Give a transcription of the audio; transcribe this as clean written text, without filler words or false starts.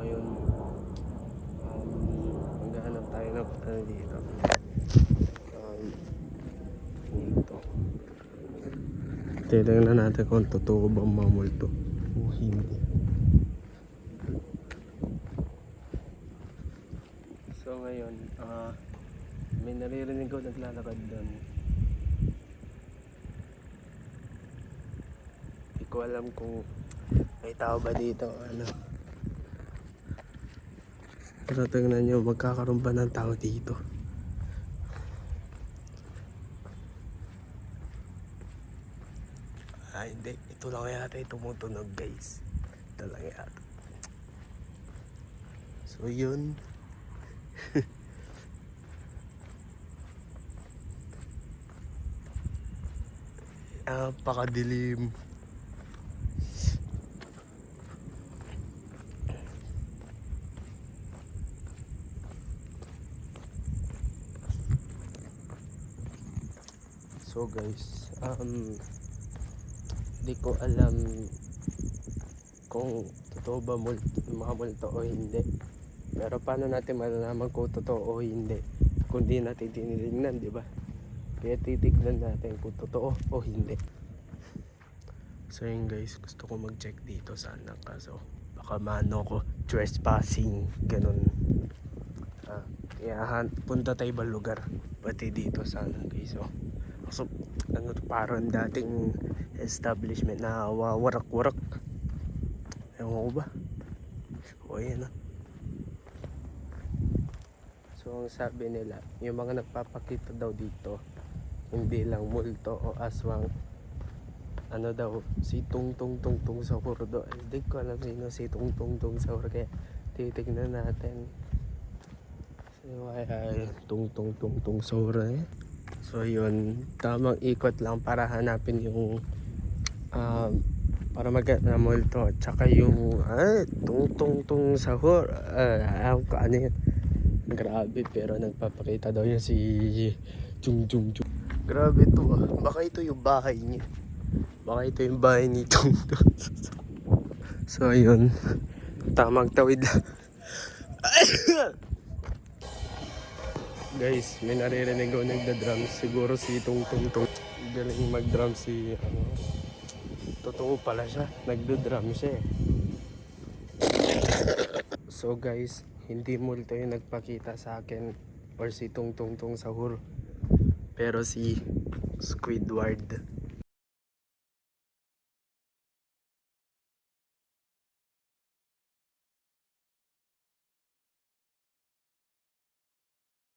ngayon maghahanap tayo ng dito. Dito. Tignan natin kung totoo bang mga multo o hindi. So ngayon, may naririnig ko naglalakad doon. Hindi ko alam kung may tao ba dito o ano. Pero tingnan nyo, magkakaroon ba ng tao dito? Hindi. Ito lang yata yung tumutunog, guys. Ito lang yata. So yun. Pakadilim. So guys, di ko alam kung totoo ba mga multo o hindi. Pero paano natin malalaman kung totoo o hindi kung di natin tinitingnan, di ba? Kaya titignan natin kung totoo o hindi. So yun guys, gusto ko mag-check dito sana, kaso baka mano ko trespassing, ganun. Kaya punta tayo ibang lugar, pati dito sana guys. So ano, parang dating establishment na warak-warak. Ewan ko ba? O ayan na. So ang sabi nila, yung mga nagpapakita daw dito, hindi lang multo o aswang. Ano daw, si Tung Tung Tung Tung Sahur do. Hindi ko alam sino si Tung Tung Tung Sahur, kaya titignan natin. So ay Tung Tung Tung Tung Sahur eh. So yun, tamang ikot lang para hanapin yung para mag na multo, tsaka yung Tung Tung Tung Sahur. Ano yun, grabe, pero nagpapakita daw yun si Chung Chung Chung. Grabe to baka ito yung bahay niya, baka ito yung bahay ni Tung Tung. So yun, tamang tawid lang. Guys, may naririnig ko nagda-drums. Siguro si Tung Tung Tung. Galing mag-drum si ano. Totoo pala siya, nagdo-drum siya eh. So guys, hindi multo yung nagpakita sa akin or si Tung Tung Tung Sahur, pero si Squidward.